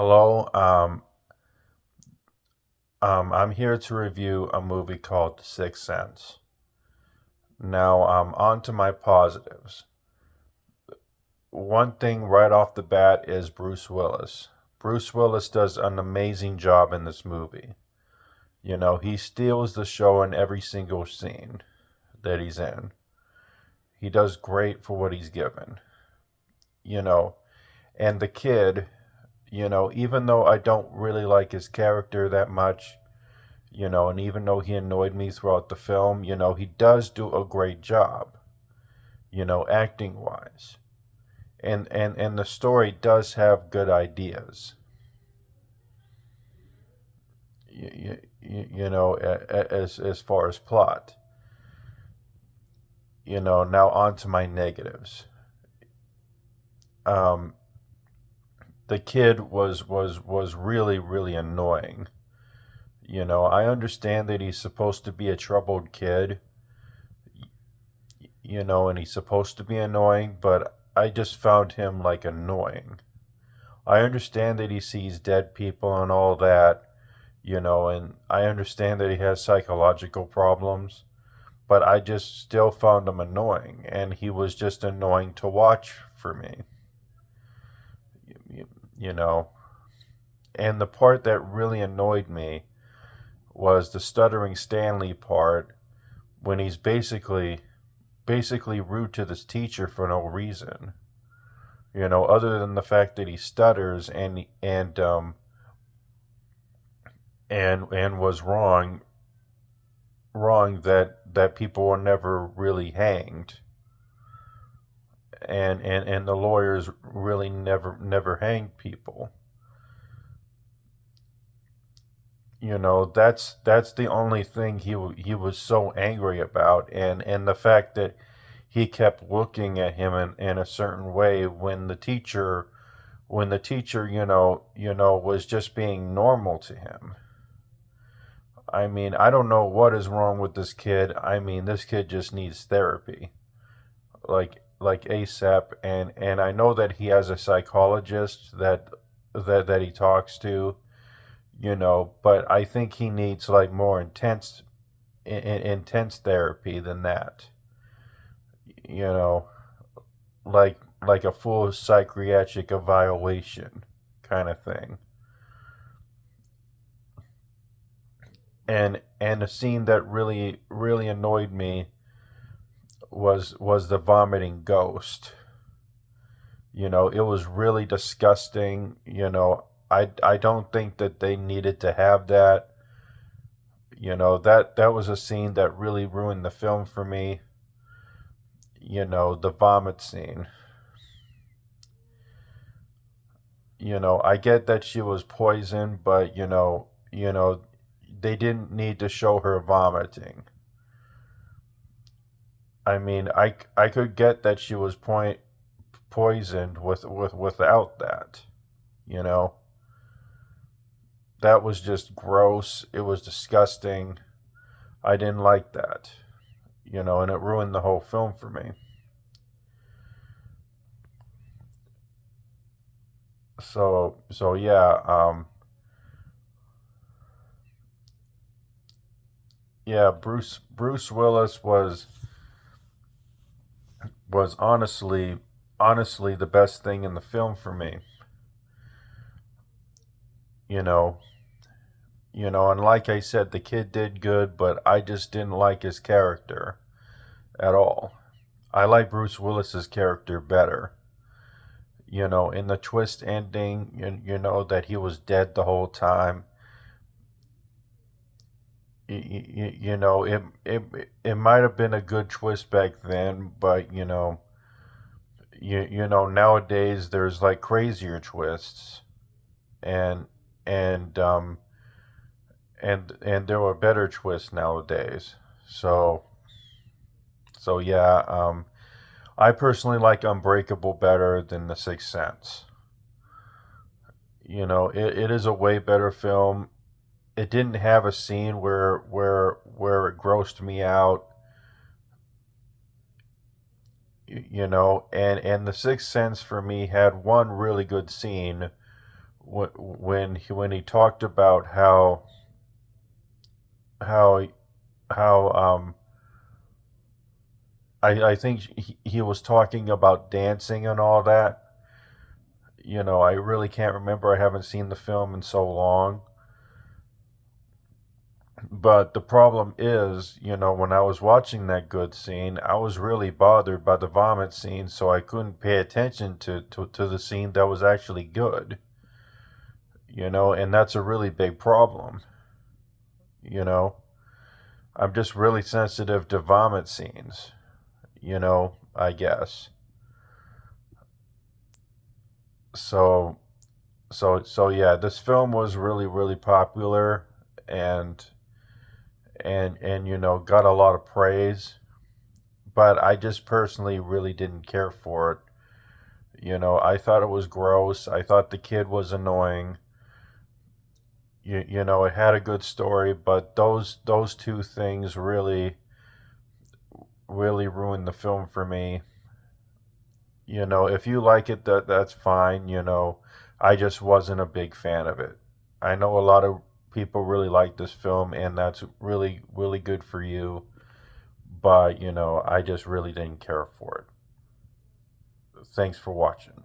Hello. I'm here to review a movie called The Sixth Sense. Now, on to my positives. One thing right off the bat is Bruce Willis. Bruce Willis does an amazing job in this movie. He steals the show in every single scene that he's in. He does great for what he's given. You know, and the kid, even though I don't really like his character that much, and even though he annoyed me throughout the film, he does do a great job, acting wise. And the story does have good ideas, as far as plot. Now on to my negatives. Um, the kid was really, really annoying. I understand that he's supposed to be a troubled kid, and he's supposed to be annoying, but I just found him like annoying. I understand that he sees dead people and all that, and I understand that he has psychological problems, but I just still found him annoying, and he was just annoying to watch for me, you know. And the part that really annoyed me was the stuttering Stanley part when he's basically rude to this teacher for no reason. Other than the fact that he stutters and was wrong that people were never really hanged, and the lawyers really never hanged people. That's the only thing he was so angry about, and the fact that he kept looking at him in a certain way when the teacher was just being normal to him. I mean, I don't know what is wrong with this kid. I mean, this kid just needs therapy, like ASAP. And I know that he has a psychologist that he talks to, but I think he needs like more intense therapy than that. You know, like a full psychiatric evaluation kind of thing. And a scene that really annoyed me was the vomiting ghost. It was really disgusting. I don't think that they needed to have that. That was a scene that really ruined the film for me. The vomit scene. I get that she was poisoned, but they didn't need to show her vomiting. I mean, I could get that she was poisoned without that. You know, that was just gross. It was disgusting. I didn't like that. And it ruined the whole film for me. So yeah, yeah. Bruce Willis was honestly the best thing in the film for me. You know, and like I said, the kid did good, but I just didn't like his character at all. I like Bruce Willis's character better. In the twist ending, that he was dead the whole time. It might have been a good twist back then, but nowadays there's like crazier twists, and and um and there were better twists nowadays. So yeah, I personally like Unbreakable better than The Sixth Sense. It is a way better film. It didn't have a scene where it grossed me out. And The Sixth Sense for me had one really good scene when he talked about how how I think he was talking about dancing and all that. I really can't remember. I haven't seen the film in so long. But the problem is, when I was watching that good scene, I was really bothered by the vomit scene, so I couldn't pay attention to the scene that was actually good. And that's a really big problem. You know, I'm just really sensitive to vomit scenes, I guess. So, so yeah, this film was really, really popular and got a lot of praise, but I just personally really didn't care for it. I thought it was gross. I thought the kid was annoying. It had a good story, but those two things really really ruined the film for me. If you like it, that's fine. I just wasn't a big fan of it. I know a lot of people really like this film, and that's really really good for you. But I just really didn't care for it. Thanks for watching.